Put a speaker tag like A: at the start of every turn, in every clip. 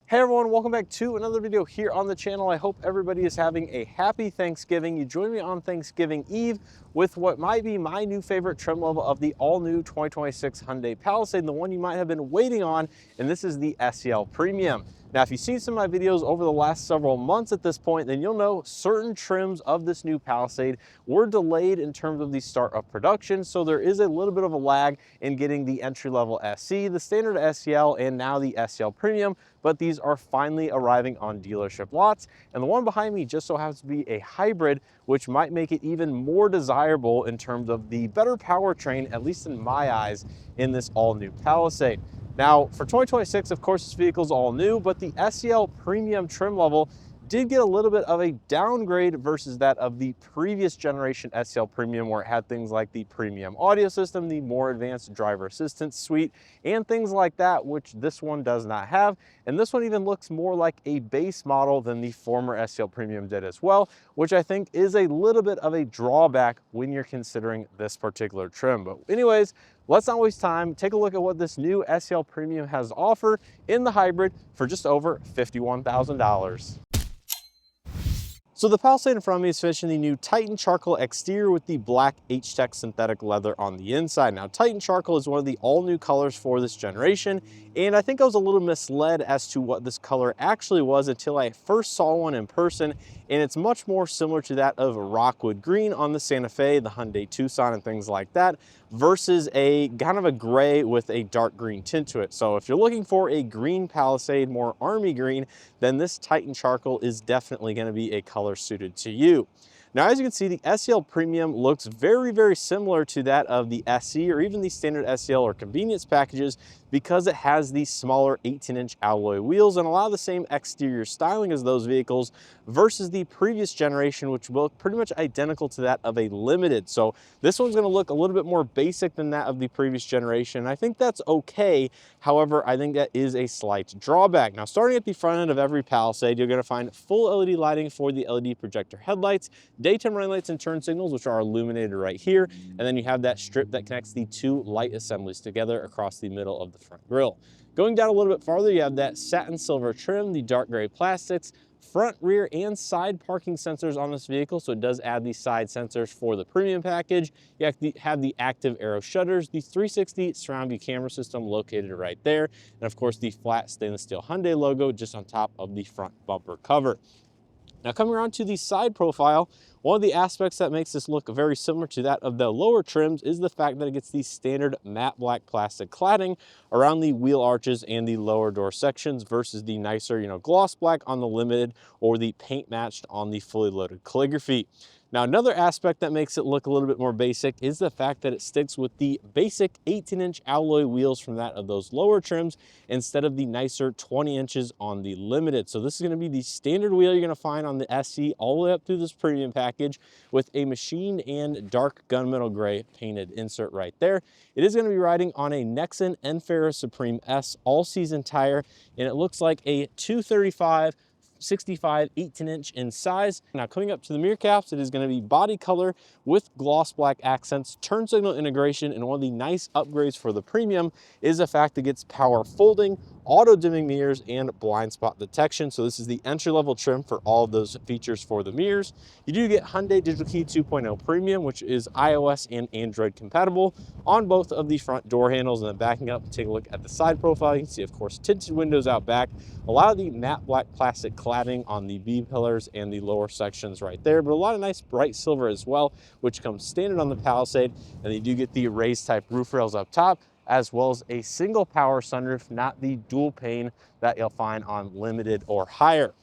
A: Hey everyone, welcome back to another video here on the channel. I hope everybody is having a happy Thanksgiving. You join me on Thanksgiving Eve with what might be my new favorite trim level of the all-new 2026 Hyundai Palisade, the one you might have been waiting on, and this is the SEL Premium. Now, if you've seen some of my videos over the last several months at this point, then you'll know certain trims of this new Palisade were delayed in terms of the start of production, so there is a little bit of a lag in getting the entry-level SE, the standard SEL, and now the SEL Premium, but these are finally arriving on dealership lots. And the one behind me just so happens to be a hybrid, which might make it even more desirable in terms of the better powertrain, at least in my eyes, in this all-new Palisade. Now, for 2026, of course, this vehicle is all new, but the SEL Premium trim level did get a little bit of a downgrade versus that of the previous generation SEL Premium, where it had things like the premium audio system, the more advanced driver assistance suite, and things like that, which this one does not have. And this one even looks more like a base model than the former SEL Premium did as well, which I think is a little bit of a drawback when you're considering this particular trim. But anyways, let's not waste time. Take a look at what this new SEL Premium has to offer in the hybrid for just over $51,000. So the Palisade in front of me is finished in the new Titan Charcoal exterior with the black H-Tex synthetic leather on the inside. Now, Titan Charcoal is one of the all-new colors for this generation, and I think I was a little misled as to what this color actually was until I first saw one in person, and it's much more similar to that of Rockwood Green on the Santa Fe, the Hyundai Tucson, and things like that, versus a kind of a gray with a dark green tint to it. So if you're looking for a green Palisade, more army green, then this Titan Charcoal is definitely going to be a color suited to you. Now, as you can see, the SEL Premium looks very, very similar to that of the SE or even the standard SEL or convenience packages because it has these smaller 18-inch alloy wheels and a lot of the same exterior styling as those vehicles versus the previous generation, which will look pretty much identical to that of a Limited. So this one's going to look a little bit more basic than that of the previous generation. I think that's okay. However, I think that is a slight drawback. Now, starting at the front end of every Palisade, you're going to find full LED lighting for the LED projector headlights, daytime running lights and turn signals, which are illuminated right here. And then you have that strip that connects the two light assemblies together across the middle of the front grille. Going down a little bit farther, you have that satin silver trim, the dark gray plastics, front, rear, and side parking sensors on this vehicle, so it does add the side sensors for the premium package. You have the active aero shutters, the 360 surround view camera system located right there, and of course the flat stainless steel Hyundai logo just on top of the front bumper cover. Now, coming around to the side profile, one of the aspects that makes this look very similar to that of the lower trims is the fact that it gets the standard matte black plastic cladding around the wheel arches and the lower door sections versus the nicer, gloss black on the Limited or the paint matched on the fully loaded calligraphy. Now, another aspect that makes it look a little bit more basic is the fact that it sticks with the basic 18-inch alloy wheels from that of those lower trims instead of the nicer 20 inches on the Limited. So this is going to be the standard wheel you're going to find on the SE all the way up through this premium package with a machined and dark gunmetal gray painted insert right there. It is going to be riding on a Nexen Enferra Supreme S all-season tire, and it looks like a 235 65 18-inch in size. Now, coming up to the mirror caps, it is going to be body color with gloss black accents, turn signal integration, and one of the nice upgrades for the premium is the fact it gets power folding, auto dimming mirrors, and blind spot detection. So this is the entry-level trim for all of those features for the mirrors. You do get Hyundai Digital Key 2.0 Premium, which is iOS and Android compatible on both of the front door handles. And then backing up, take a look at the side profile. You can see, of course, tinted windows out back, a lot of the matte black plastic cladding on the B-pillars and the lower sections right there, but a lot of nice bright silver as well, which comes standard on the Palisade. And you do get the raised type roof rails up top, as well as a single power sunroof, not the dual pane that you'll find on Limited or higher.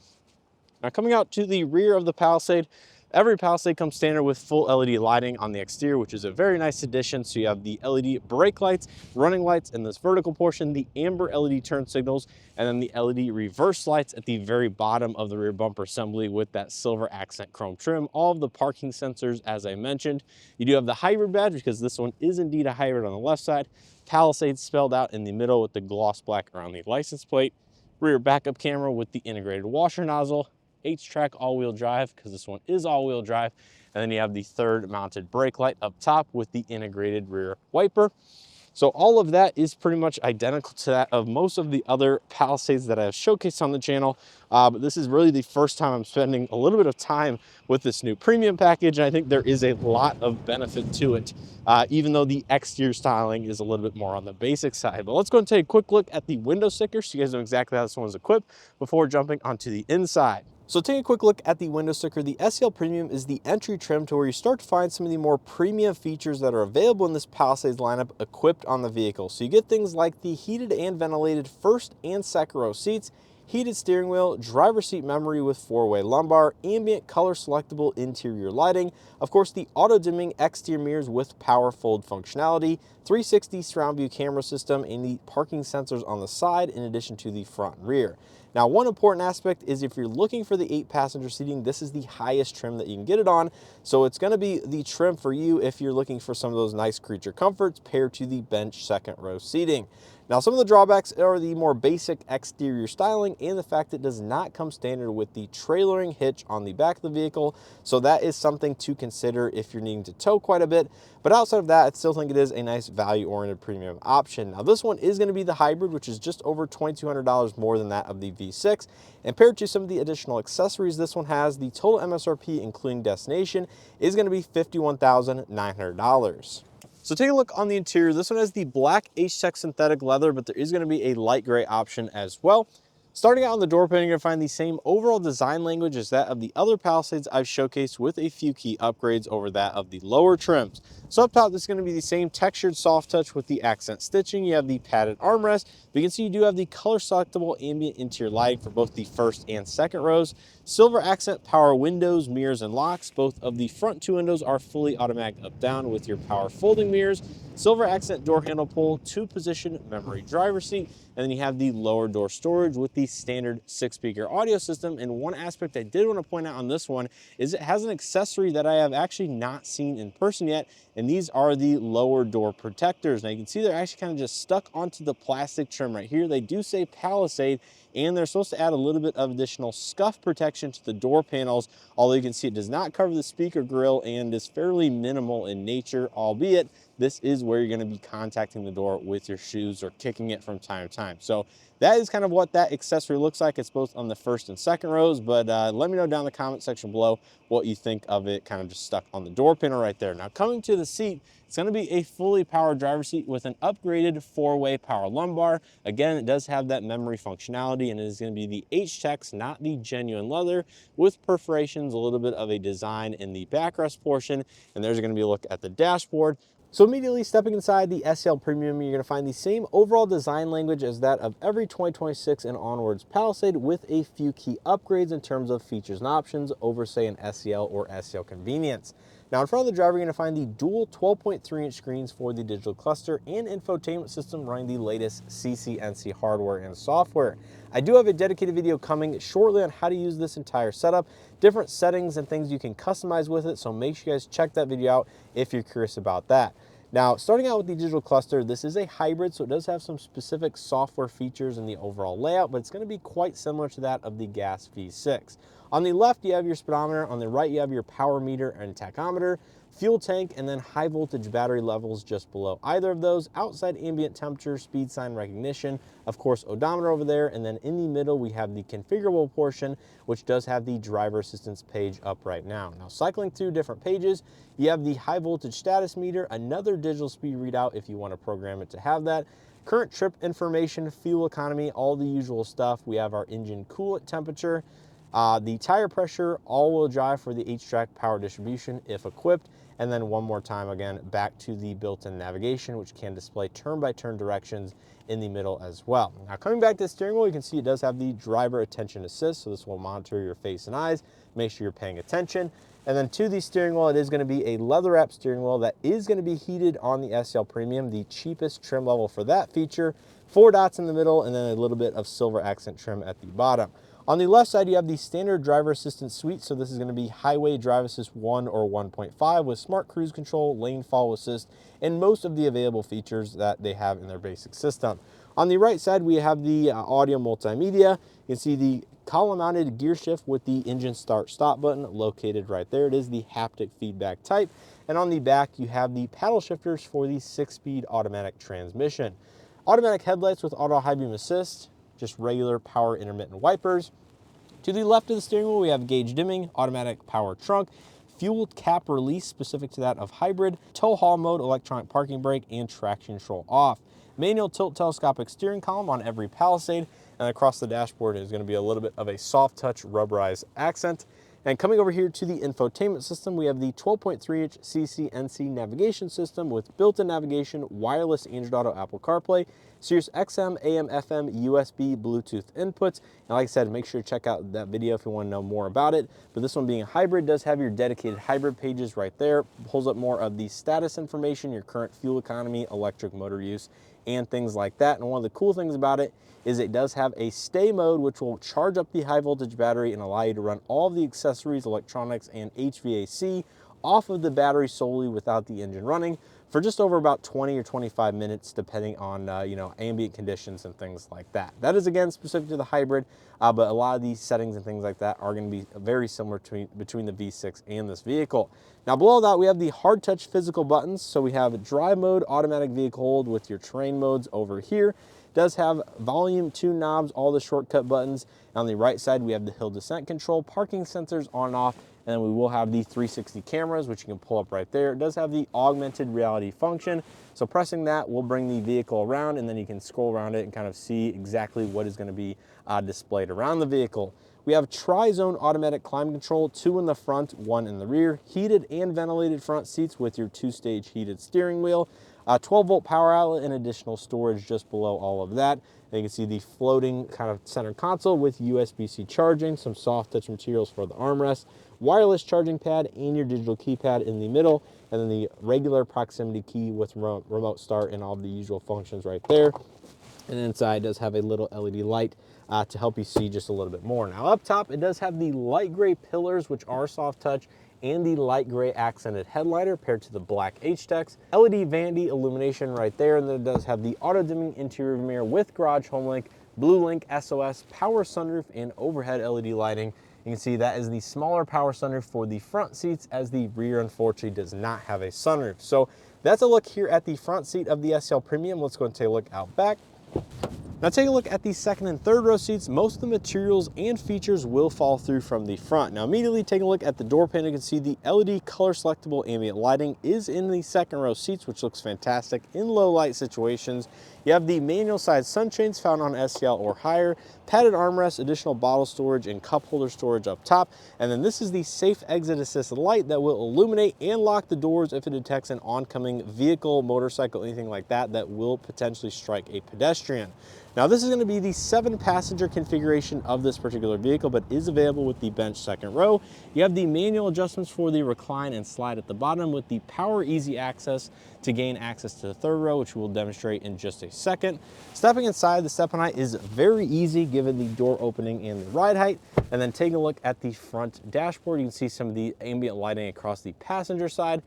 A: Now, coming out to the rear of the Palisade, every Palisade comes standard with full LED lighting on the exterior, which is a very nice addition. So you have the LED brake lights, running lights in this vertical portion, the amber LED turn signals, and then the LED reverse lights at the very bottom of the rear bumper assembly with that silver accent chrome trim. All of the parking sensors, as I mentioned. You do have the hybrid badge because this one is indeed a hybrid on the left side. Palisade spelled out in the middle with the gloss black around the license plate. Rear backup camera with the integrated washer nozzle. H-Track all-wheel drive because this one is all-wheel drive. And then you have the third mounted brake light up top with the integrated rear wiper. So all of that is pretty much identical to that of most of the other Palisades that I have showcased on the channel. But this is really the first time I'm spending a little bit of time with this new premium package. And I think there is a lot of benefit to it, even though the exterior styling is a little bit more on the basic side. But let's go and take a quick look at the window sticker so you guys know exactly how this one's equipped before jumping onto the inside. So taking a quick look at the window sticker, the SEL Premium is the entry trim to where you start to find some of the more premium features that are available in this Palisades lineup equipped on the vehicle. So you get things like the heated and ventilated first and second row seats, heated steering wheel, driver seat memory with 4-way lumbar, ambient color selectable interior lighting, of course the auto dimming exterior mirrors with power fold functionality, 360 surround view camera system, and the parking sensors on the side in addition to the front and rear. Now, one important aspect is if you're looking for the 8-passenger seating, this is the highest trim that you can get it on. So it's going to be the trim for you if you're looking for some of those nice creature comforts paired to the bench second row seating. Now, some of the drawbacks are the more basic exterior styling and the fact that it does not come standard with the trailering hitch on the back of the vehicle. So that is something to consider if you're needing to tow quite a bit. But outside of that, I still think it is a nice value-oriented premium option. Now, this one is going to be the hybrid, which is just over $2,200 more than that of the V6. And paired to some of the additional accessories this one has, the total MSRP, including destination, is going to be $51,900. So take a look on the interior. This one has the black H-Tex synthetic leather, but there is going to be a light gray option as well. Starting out on the door panel, you're going to find the same overall design language as that of the other Palisades I've showcased, with a few key upgrades over that of the lower trims. So up top, this is going to be the same textured soft touch with the accent stitching. You have the padded armrest, but you can see you do have the color selectable ambient interior lighting for both the first and second rows. Silver accent power windows, mirrors, and locks. Both of the front 2 windows are fully automatic up-down with your power folding mirrors. Silver accent door handle pull, 2-position memory driver seat, and then you have the lower door storage with the standard 6-speaker audio system. And one aspect I did want to point out on this one is it has an accessory that I have actually not seen in person yet, and these are the lower door protectors. Now you can see they're actually kind of just stuck onto the plastic trim right here. They do say Palisade, and they're supposed to add a little bit of additional scuff protection to the door panels, although you can see it does not cover the speaker grill and is fairly minimal in nature, albeit this is where you're going to be contacting the door with your shoes or kicking it from time to time. So that is kind of what that accessory looks like. It's both on the first and second rows, but let me know down in the comment section below what you think of it kind of just stuck on the door panel right there. Now coming to the seat, it's going to be a fully powered driver's seat with an upgraded 4-way power lumbar. Again, it does have that memory functionality, and it is going to be the H-Tex, not the genuine leather, with perforations, a little bit of a design in the backrest portion. And there's going to be a look at the dashboard. So immediately stepping inside the SEL Premium, you're going to find the same overall design language as that of every 2026 and onwards Palisade, with a few key upgrades in terms of features and options over, say, an SEL or SEL Convenience. Now in front of the driver, you're going to find the dual 12.3-inch screens for the digital cluster and infotainment system running the latest CCNC hardware and software. I do have a dedicated video coming shortly on how to use this entire setup, different settings and things you can customize with it, so make sure you guys check that video out if you're curious about that. Now, starting out with the digital cluster, this is a hybrid, so it does have some specific software features in the overall layout, but it's going to be quite similar to that of the gas V6. On the left, you have your speedometer. On the right, you have your power meter and tachometer, fuel tank, and then high voltage battery levels just below either of those. Outside ambient temperature, speed sign recognition, of course, odometer over there, and then in the middle, we have the configurable portion, which does have the driver assistance page up right now. Now, cycling through different pages, you have the high voltage status meter, another digital speed readout if you want to program it to have that, current trip information, fuel economy, all the usual stuff. We have our engine coolant temperature, the tire pressure, all-wheel drive for the H-Track power distribution if equipped, and then one more time again back to the built-in navigation, which can display turn-by-turn directions in the middle as well. Now coming back to the steering wheel, you can see it does have the driver attention assist, so this will monitor your face and eyes, make sure you're paying attention. And then to the steering wheel, it is going to be a leather-wrapped steering wheel that is going to be heated on the SEL Premium, the cheapest trim level for that feature. 4 dots in the middle, and then a little bit of silver accent trim at the bottom. On the left side, you have the standard driver assistance suite. So this is going to be Highway Drive Assist 1 or 1.5 with smart cruise control, lane follow assist, and most of the available features that they have in their basic system. On the right side, we have the audio multimedia. You can see the column-mounted gear shift with the engine start-stop button located right there. It is the haptic feedback type. And on the back, you have the paddle shifters for the 6-speed automatic transmission. Automatic headlights with auto high beam assist, just regular power intermittent wipers. To the left of the steering wheel, we have gauge dimming, automatic power trunk, fuel cap release specific to that of hybrid, tow haul mode, electronic parking brake, and traction control off. Manual tilt telescopic steering column on every Palisade, and across the dashboard is going to be a little bit of a soft touch rubberized accent. And coming over here to the infotainment system, we have the 12.3-inch CCNC navigation system with built-in navigation, wireless Android Auto, Apple CarPlay, Sirius XM, AM, FM, USB, Bluetooth inputs. And like I said, make sure to check out that video if you want to know more about it. But this one being a hybrid does have your dedicated hybrid pages right there. Pulls up more of the status information, your current fuel economy, electric motor use, and things like that. And one of the cool things about it is it does have a stay mode, which will charge up the high voltage battery and allow you to run all of the accessories, electronics, and HVAC off of the battery solely without the engine running for just over about 20 or 25 minutes, depending on ambient conditions and things like that. That is, again, specific to the hybrid, but a lot of these settings and things like that are going to be very similar between the V6 and this vehicle. Now below that, we have the hard touch physical buttons. So we have drive mode, automatic vehicle hold with your terrain modes over here. Does have volume, tune knobs, all the shortcut buttons. On the right side, we have the hill descent control, parking sensors on and off, and then we will have the 360 cameras, which you can pull up right there. It does have the augmented reality function. So pressing that will bring the vehicle around, and then you can scroll around it and kind of see exactly what is going to be displayed around the vehicle. We have tri-zone automatic climate control, 2 in the front, 1 in the rear, heated and ventilated front seats with your 2-stage heated steering wheel, 12-volt power outlet and additional storage just below all of that. And you can see the floating kind of center console with USB-C charging, some soft touch materials for the armrest, wireless charging pad, and your digital keypad in the middle, and then the regular proximity key with remote start and all the usual functions right there. And inside it does have a little LED light to help you see just a little bit more. Now up top, it does have the light gray pillars, which are soft touch, and the light gray accented headliner paired to the black H-Tex. LED vanity illumination right there, and then it does have the auto dimming interior mirror with garage home link, blue link SOS, power sunroof, and overhead LED lighting. You can see that is the smaller power sunroof for the front seats, as the rear unfortunately does not have a sunroof. So that's a look here at the front seat of the SEL Premium. Let's go and take a look out back. Now take a look at the second and third row seats. Most of the materials and features will fall through from the front. Now immediately take a look at the door panel. You can see the LED color selectable ambient lighting is in the second row seats, which looks fantastic in low light situations. You have the manual side sunshades found on SEL or higher, padded armrests, additional bottle storage, and cup holder storage up top. And then this is the safe exit assist light that will illuminate and lock the doors if it detects an oncoming vehicle, motorcycle, anything like that that will potentially strike a pedestrian. Now this is going to be the 7-passenger configuration of this particular vehicle, but is available with the bench second row. You have the manual adjustments for the recline and slide at the bottom with the power easy access to gain access to the third row, which we'll demonstrate in just a second. Stepping inside, the step height is very easy given the door opening and the ride height. And then take a look at the front dashboard. You can see some of the ambient lighting across the passenger side.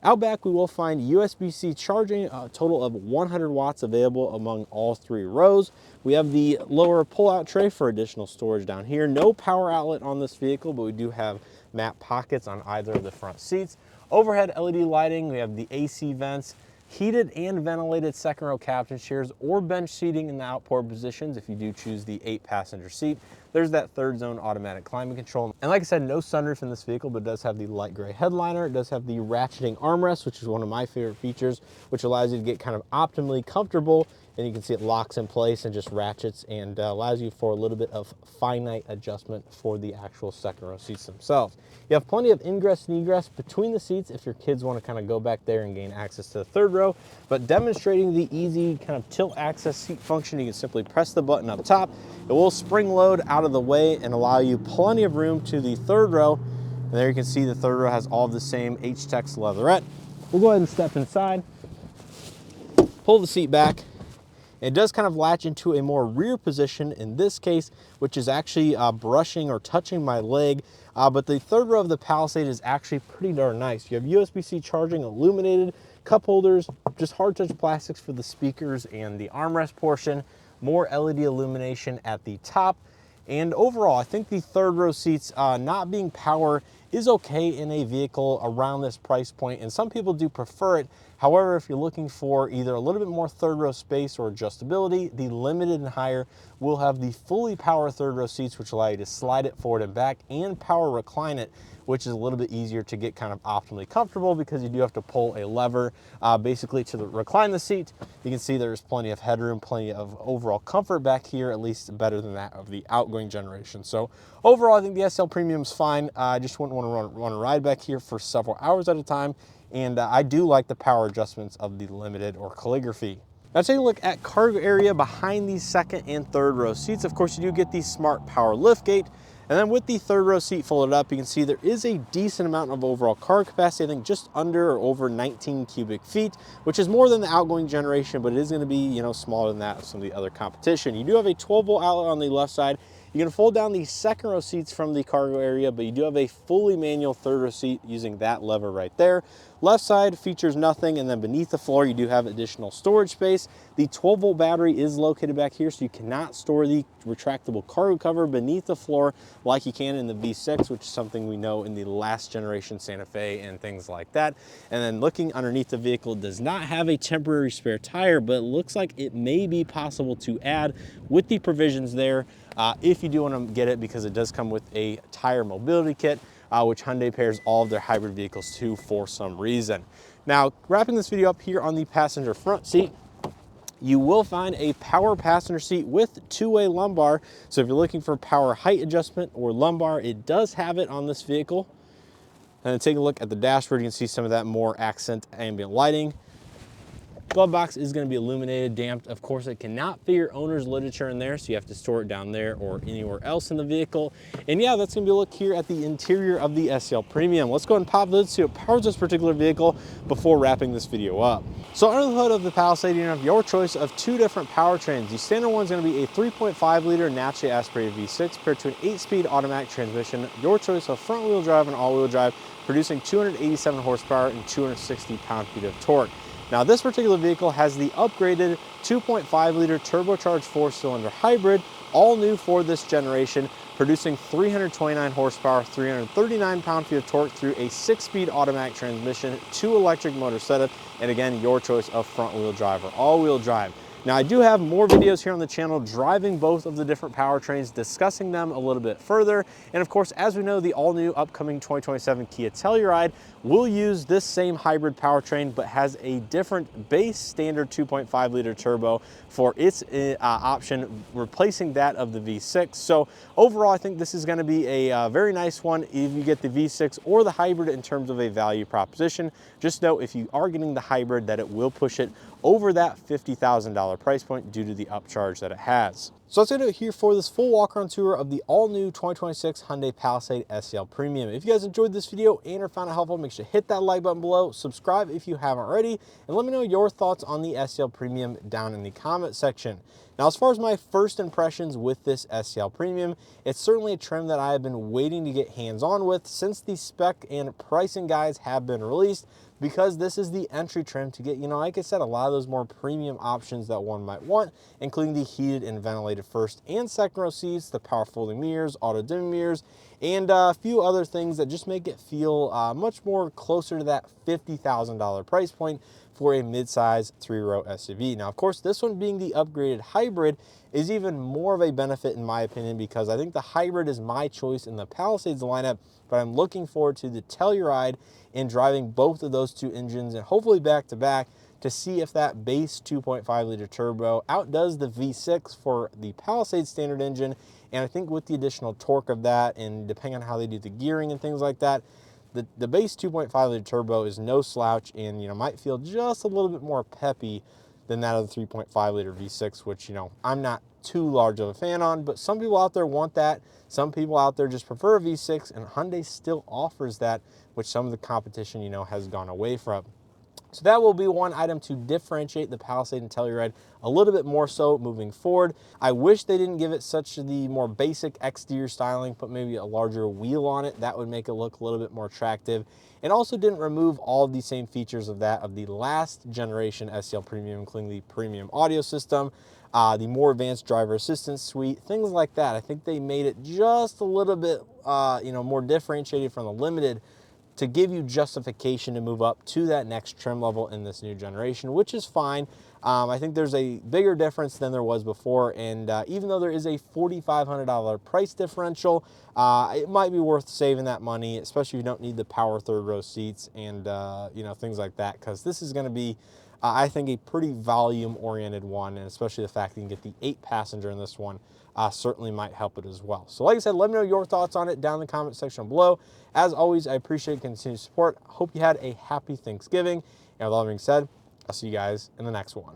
A: Out back, we will find USB-C charging, a total of 100 watts available among all 3 rows. We have the lower pull-out tray for additional storage down here. No power outlet on this vehicle, but we do have map pockets on either of the front seats. Overhead LED lighting, we have the AC vents, heated and ventilated second row captain chairs or bench seating in the outboard positions if you do choose the 8-passenger seat. There's that third zone automatic climate control. And like I said, no sunroof in this vehicle, but it does have the light gray headliner. It does have the ratcheting armrest, which is one of my favorite features, which allows you to get kind of optimally comfortable. And you can see it locks in place and just ratchets and allows you for a little bit of finite adjustment for the actual second row seats themselves. You have plenty of ingress and egress between the seats if your kids want to kind of go back there and gain access to the third row. But demonstrating the easy kind of tilt access seat function, you can simply press the button up top. It will spring load out of the way and allow you plenty of room to the third row. And there you can see the third row has all of the same H-Tex leatherette. We'll go ahead and step inside, pull the seat back. It does kind of latch into a more rear position in this case, which is actually brushing or touching my leg. But the third row of the Palisade is actually pretty darn nice. You have USB-C charging, illuminated cup holders, just hard touch plastics for the speakers and the armrest portion, more LED illumination at the top. And overall, I think the third row seats, not being power is okay in a vehicle around this price point, and some people do prefer it. However, if you're looking for either a little bit more third row space or adjustability, the Limited and higher will have the fully power third row seats, which allow you to slide it forward and back and power recline it, which is a little bit easier to get kind of optimally comfortable because you do have to pull a lever basically to recline the seat. You can see there's plenty of headroom, plenty of overall comfort back here, at least better than that of the outgoing generation. So overall, I think the SEL Premium is fine. I just wouldn't want to run a ride back here for several hours at a time. And I do like the power adjustments of the Limited or Calligraphy. Now taking a look at cargo area behind these second and third row seats, of course you do get the smart power liftgate. And then with the third row seat folded up, you can see there is a decent amount of overall cargo capacity, I think just under or over 19 cubic feet, which is more than the outgoing generation, but it is gonna be, you know, smaller than that of some of the other competition. You do have a 12-volt outlet on the left side. You can fold down the second row seats from the cargo area, but you do have a fully manual third row seat using that lever right there. Left side features nothing, and then beneath the floor, you do have additional storage space. The 12-volt battery is located back here, so you cannot store the retractable cargo cover beneath the floor like you can in the V6, which is something we know in the last generation Santa Fe and things like that. And then looking underneath the vehicle, does not have a temporary spare tire, but it looks like it may be possible to add with the provisions there if you do want to get it, because it does come with a tire mobility kit, which Hyundai pairs all of their hybrid vehicles to for some reason. Now, wrapping this video up here on the passenger front seat, you will find a power passenger seat with two-way lumbar. So if you're looking for power height adjustment or lumbar, it does have it on this vehicle. And then take a look at the dashboard, you can see some of that more accent ambient lighting. Glove box is going to be illuminated, damped. Of course, it cannot fit your owner's literature in there, so you have to store it down there or anywhere else in the vehicle. And yeah, that's going to be a look here at the interior of the SEL Premium. Let's go ahead and pop the lid, see what powers this particular vehicle before wrapping this video up. So under the hood of the Palisade, you have your choice of two different powertrains. The standard one is going to be a 3.5 liter naturally aspirated V6 paired to an 8-speed automatic transmission. Your choice of front wheel drive and all wheel drive, producing 287 horsepower and 260 pound-feet of torque. Now this particular vehicle has the upgraded 2.5 liter turbocharged 4-cylinder hybrid, all new for this generation, producing 329 horsepower, 339 pound-feet of torque through a 6-speed automatic transmission, 2 electric motor setup, and again, your choice of front-wheel drive or all-wheel drive. Now I do have more videos here on the channel driving both of the different powertrains, discussing them a little bit further. And of course, as we know, the all-new upcoming 2027 Kia Telluride will use this same hybrid powertrain, but has a different base standard 2.5 liter turbo for its option, replacing that of the V6. So overall, I think this is going to be a very nice one if you get the V6 or the hybrid in terms of a value proposition. Just know if you are getting the hybrid that it will push it over that $50,000 price point due to the upcharge that it has. So let's do it here for this full walk around tour of the all new 2026 Hyundai Palisade SEL Premium. If you guys enjoyed this video and or found it helpful, make sure to hit that like button below, subscribe if you haven't already, and let me know your thoughts on the SEL Premium down in the comment section. Now, as far as my first impressions with this SEL Premium, it's certainly a trim that I have been waiting to get hands-on with since the spec and pricing guides have been released, because this is the entry trim to get, you know, like I said, a lot of those more premium options that one might want, including the heated and ventilated first and second row seats, the power folding mirrors, auto dimming mirrors, and a few other things that just make it feel much more closer to that $50,000 price point for a midsize 3-row SUV. Now, of course, this one being the upgraded hybrid is even more of a benefit in my opinion, because I think the hybrid is my choice in the Palisades lineup, but I'm looking forward to the Telluride and driving both of those two engines and hopefully back to back to see if that base 2.5 liter turbo outdoes the V6 for the Palisade standard engine. And I think with the additional torque of that, and depending on how they do the gearing and things like that, the base 2.5 liter turbo is no slouch, and you know, might feel just a little bit more peppy than that of the 3.5 liter V6, which, you know, I'm not too large of a fan on, but some people out there want that. Some people out there just prefer a V6, and Hyundai still offers that, which some of the competition, you know, has gone away from. So that will be one item to differentiate the Palisade and Telluride a little bit more so moving forward. I wish they didn't give it such the more basic exterior styling, put maybe a larger wheel on it. That would make it look a little bit more attractive. And also didn't remove all the same features of that of the last generation SEL Premium, including the premium audio system, the more advanced driver assistance suite, things like that. I think they made it just a little bit, more differentiated from the Limited to give you justification to move up to that next trim level in this new generation, which is fine. I think there's a bigger difference than there was before, and even though there is a $4,500 price differential, it might be worth saving that money, especially if you don't need the power third row seats and things like that, because this is going to be, I think, a pretty volume-oriented one, and especially the fact that you can get the 8-passenger in this one certainly might help it as well. So like I said, let me know your thoughts on it down in the comment section below. As always, I appreciate continued support. Hope you had a happy Thanksgiving. And with all that being said, I'll see you guys in the next one.